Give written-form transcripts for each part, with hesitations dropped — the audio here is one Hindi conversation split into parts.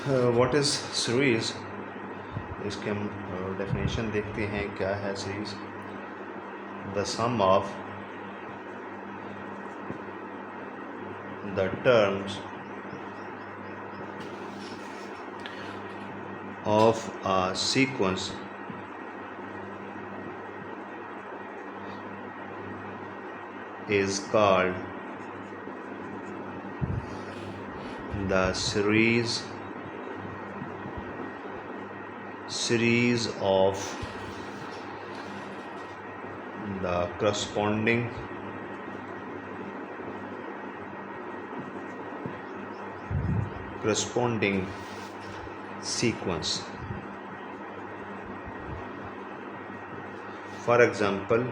व्हाट इज़ सीरीज़, इसके हम डेफिनेशन देखते हैं क्या है series. The sum of the terms of a sequence is called the series of the corresponding sequence. For example,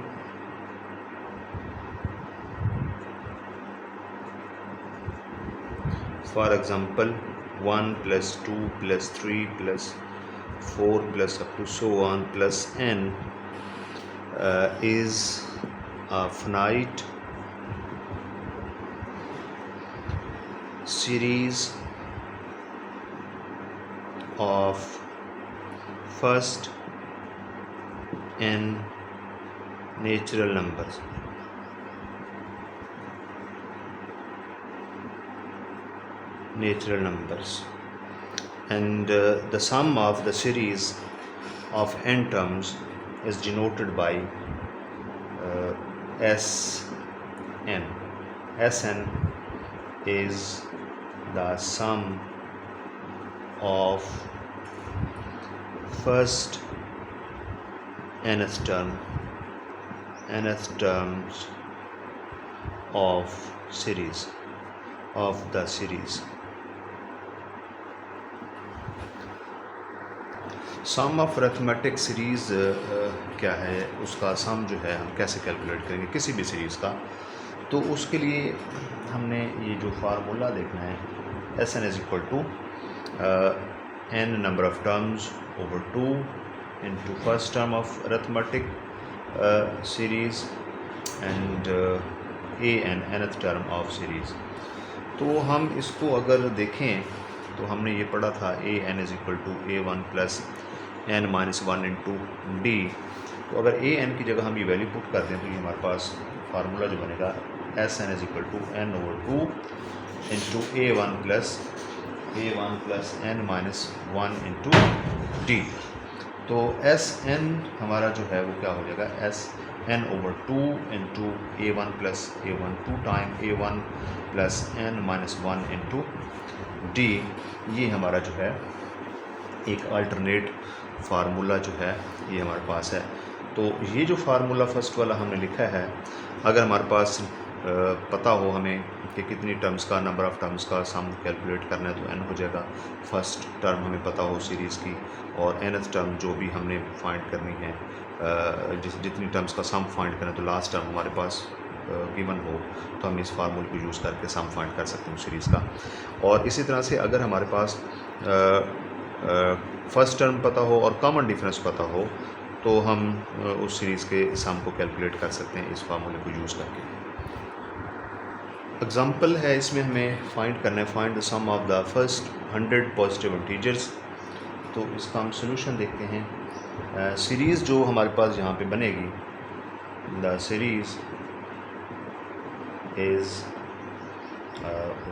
for example 1 plus 2 plus 3 plus 4 plus up to so on plus n is a finite series of first n natural numbers. And the sum of the series of n terms is denoted by Sn. Sn is the sum of first nth terms of the series. Sum of arithmetic series क्या है, उसका सम जो है हम कैसे कैलकुलेट करेंगे किसी भी सीरीज़ का। तो उसके लिए हमने ये जो फार्मूला देखना है, S N is equal to N number of terms over 2 into first term of arithmetic series and A N nth term of series. तो हम इसको अगर देखें तो हमने ये पढ़ा था a n is equal to a one plus N minus one into D. तो अगर ए एन की जगह हम ये वैल्यू पुट कर दें तो ये हमारे पास फार्मूला जो बनेगा S N is equal to N over 2 into A one plus N minus one into D. तो एस एन हमारा जो है वो क्या हो जाएगा, S N over 2 into A one plus A one 2 time A one plus N minus one into D. ये हमारा जो है एक अल्टरनेट फार्मूला जो है ये हमारे पास है। तो ये जो फार्मूला फर्स्ट वाला हमने लिखा है, अगर हमारे पास पता हो हमें कि कितनी टर्म्स का, नंबर ऑफ़ टर्म्स का सम कैलकुलेट करना है तो n हो जाएगा। फर्स्ट टर्म हमें पता हो सीरीज़ की, और nth टर्म जो भी हमने फाइंड करनी है, जितनी टर्म्स का सम फाइंड करना है, तो लास्ट टर्म हमारे पास गिवन हो तो हम इस फार्मूले को यूज़ करके सम फाइंड कर सकते हैं सीरीज़ का। और इसी तरह से अगर हमारे पास फर्स्ट टर्म पता हो और कॉमन डिफरेंस पता हो तो हम उस सीरीज़ के सम को कैलकुलेट कर सकते हैं इस फार्मूले को यूज़ करके। एग्जांपल है इसमें हमें फाइंड करना है, find the sum of the first 100 positive integers. तो इसका हम सोल्यूशन देखते हैं। सीरीज़ जो हमारे पास यहाँ पे बनेगी, the series is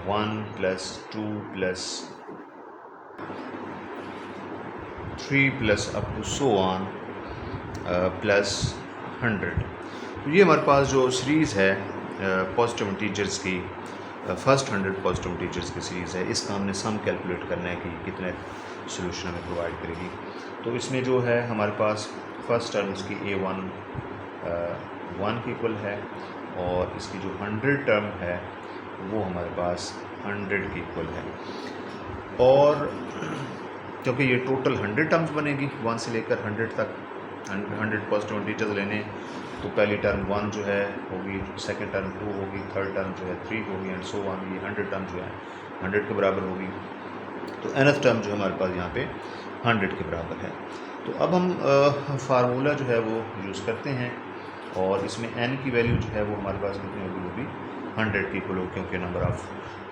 1 plus 2 plus 3 plus up to so on plus 100। तो ये हमारे पास जो सीरीज़ है पॉजिटिव इंटीजर्स की, फर्स्ट 100 पॉजिटिव इंटीजर्स की सीरीज़ है, इसका हमने सम कैलकुलेट करना है कि कितने सोल्यूशन हमें प्रोवाइड करेगी। तो इसमें जो है हमारे पास फर्स्ट टर्म इसकी a1 1 के इक्वल है, और इसकी जो 100 टर्म है वो हमारे पास 100 के इक्वल है। और क्योंकि ये टोटल 100 टर्म्स बनेगी 1 से लेकर 100 तक, 100 पॉजिटिव इंटीजर्स लेने, तो पहली टर्म 1 जो है होगी, सेकंड टर्म 2 होगी, थर्ड टर्म जो है 3 होगी, एंड सो ऑन। ये 100 टर्म जो है 100 के बराबर होगी। तो nth टर्म जो हमारे पास यहाँ पे 100 के बराबर है। तो अब हम फार्मूला जो है वो यूज़ करते हैं, और इसमें n की वैल्यू जो है वो हमारे पास कितनी होगी, वो भी 100 की इक्वल होगी, क्योंकि नंबर ऑफ़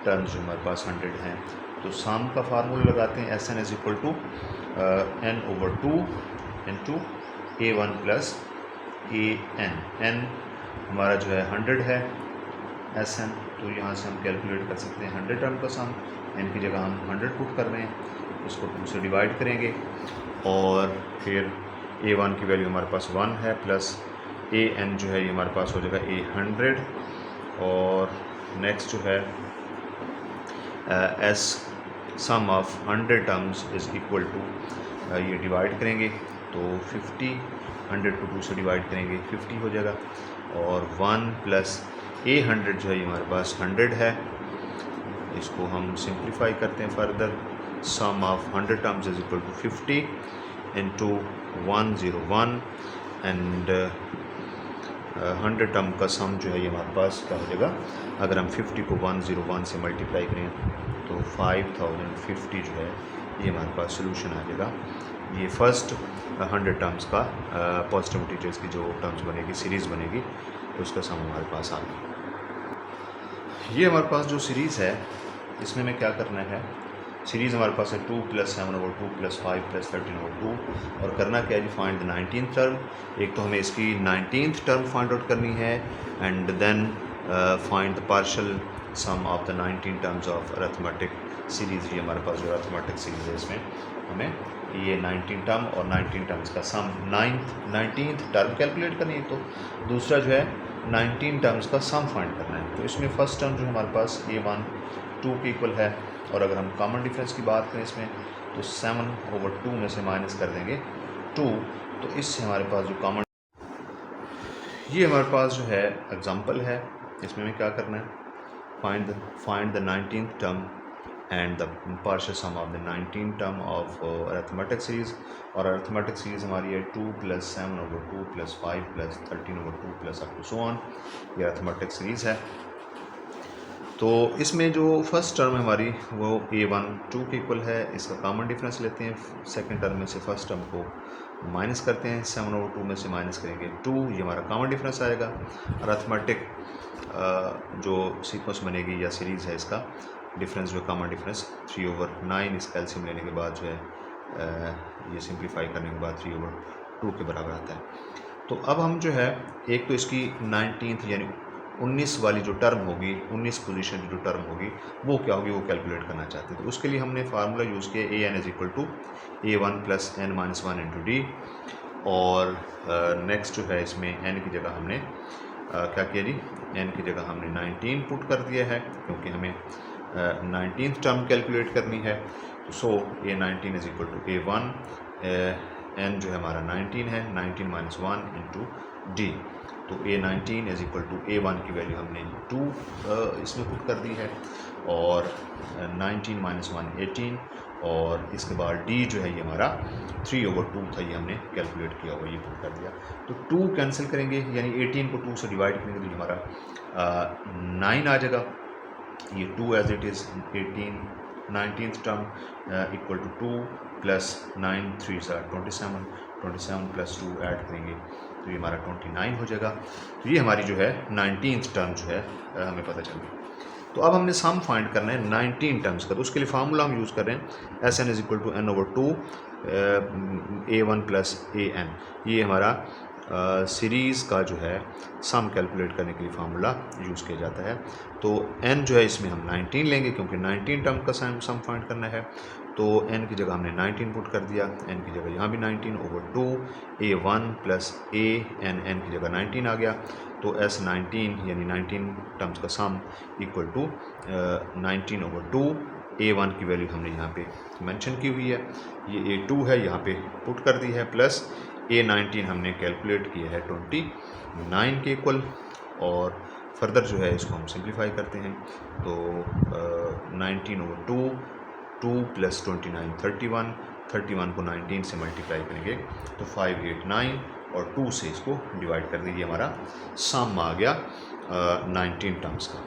टर्म्स जो हमारे पास 100 हैं। तो सम का फार्मूला लगाते हैं, S N is equal to n/2 into A1 plus N हमारा जो है 100 है एस एन, तो यहाँ से हम कैलकुलेट कर सकते हैं 100 टर्म का सम। एन की जगह हम 100 पुट कर रहे हैं, इसको 2 से डिवाइड करेंगे और फिर A1 की वैल्यू हमारे पास 1 है प्लस AN जो है ये हमारे पास हो जाएगा 100 और नेक्स्ट जो है S sum of 100 terms is equal to ये डिवाइड करेंगे तो 50, 100 को 2 से डिवाइड करेंगे 50 हो जाएगा और 1 प्लस A100 जो है ये हमारे पास 100 है। इसको हम सिंप्लीफाई करते हैं further, sum of 100 terms is equal to 50 into 101 and 100 term का सम जो है ये हमारे पास क्या हो जाएगा, अगर हम 50 को 101 से मल्टीप्लाई करें तो 5050 जो है ये हमारे पास सोल्यूशन आ जाएगा। ये फर्स्ट 100 टर्म्स का पॉजिटिव इंटीजर्स की जो टर्म्स बनेगी, सीरीज़ बनेगी, तो उसका सम हमारे पास आ गया। ये हमारे पास जो सीरीज़ है इसमें हमें क्या करना है, सीरीज़ हमारे पास है 2 + 7/2 + 5 + 13/2 और करना क्या है जी, फाइंड द 19th टर्म। एक तो हमें इसकी 19th टर्म फाइंड आउट करनी है and then find the partial sum of the 19 terms of arithmetic series. ये हमारे पास जो अरिथमेटिक सीरीज़ है इसमें हमें ये 19 टर्म और 19 टर्म्स का सम 19th टर्म कैलकुलेट करनी है, तो दूसरा जो है 19 टर्म्स का सम फाइंड करना है। तो इसमें फर्स्ट टर्म जो हमारे पास A1 2 के इक्वल है और अगर हम कॉमन डिफरेंस की बात करें इसमें तो 7/2 में से माइनस कर देंगे 2, तो इससे हमारे पास जो कॉमन, ये हमारे पास जो है एग्जांपल है, इसमें हमें क्या करना है, find the 19th term and the partial sum of the 19 term of arithmetic series. और अरिथमेटिक सीरीज़ हमारी है 2 + 7/2 + 5 + 13/2 + अप टू सो ऑन, ये अरिथमेटिक सीरीज़ है। तो इसमें जो फर्स्ट टर्म है हमारी वो A1 2 के इक्वल है, इसका कॉमन डिफरेंस लेते हैं, सेकंड टर्म में से फर्स्ट टर्म को माइनस करते हैं, 7/2 में से माइनस करेंगे 2, ये हमारा कॉमन डिफरेंस आएगा। अरिथमेटिक जो सीक्वेंस बनेगी या सीरीज़ है इसका डिफरेंस जो कॉमन डिफरेंस 3/9, इस कैल्शियम लेने के बाद जो है ये सिंप्लीफाई करने के बाद 3/2 के बराबर आता है। तो अब हम जो है एक तो इसकी 19th यानी 19 वाली जो टर्म होगी, 19 पोजीशन जो टर्म होगी वो क्या होगी वो कैलकुलेट करना चाहते हैं। तो उसके लिए हमने फार्मूला यूज़ किया AN = A1 + n-1 × D और नेक्स्ट जो है इसमें n की जगह हमने क्या किया जी, n की जगह हमने 19 पुट कर दिया है क्योंकि हमें 19th टर्म कैलकुलेट करनी है। सो A19 = A1 n जो है हमारा 19 है, 19 - 1 × D, तो A19 = A1 की वैल्यू हमने 2 इसमें पुट कर दी है और 19 - 1 18 और इसके बाद D जो है ये हमारा 3/2 था, ये हमने कैलकुलेट किया हुआ, ये पुट कर दिया। तो 2 कैंसिल करेंगे यानी 18 को 2 से डिवाइड करेंगे तो ये हमारा 9 आ जाएगा, ये 2 as it is 18 19th term = 2 + 9 3 27 27 + 2 add करेंगे तो ये हमारा 29 हो जाएगा। तो ये हमारी जो है 19th टर्म जो है हमें पता चल गई। तो अब हमने सम फाइंड करना है 19 टर्म्स का, तो उसके लिए फार्मूला हम यूज़ कर रहे हैं SN = n/2 A1 + AN। ये हमारा सीरीज़ का जो है सम कैलकुलेट करने के लिए फार्मूला यूज़ किया जाता है। तो n जो है इसमें हम 19 लेंगे क्योंकि 19 टर्म का सम फाइंड करना है, तो n की जगह हमने 19 पुट कर दिया, n की जगह यहाँ भी 19/2 A1 + AN, n की जगह 19 आ गया, तो S19 यानी 19 टर्म्स का सम = 19/2 A1 की वैल्यू हमने यहाँ पे मेंशन की हुई है, ये A2 है यहाँ पे पुट कर दी है, प्लस A19 हमने कैलकुलेट किया है 29 के इक्वल और फर्दर जो है इसको हम सिंप्लीफाई करते हैं तो 19/2 2 + 29 31, 31 को 19 से मल्टीप्लाई करेंगे तो 589 और 2 से इसको डिवाइड कर दीजिए, हमारा सम आ गया 19 टर्म्स का।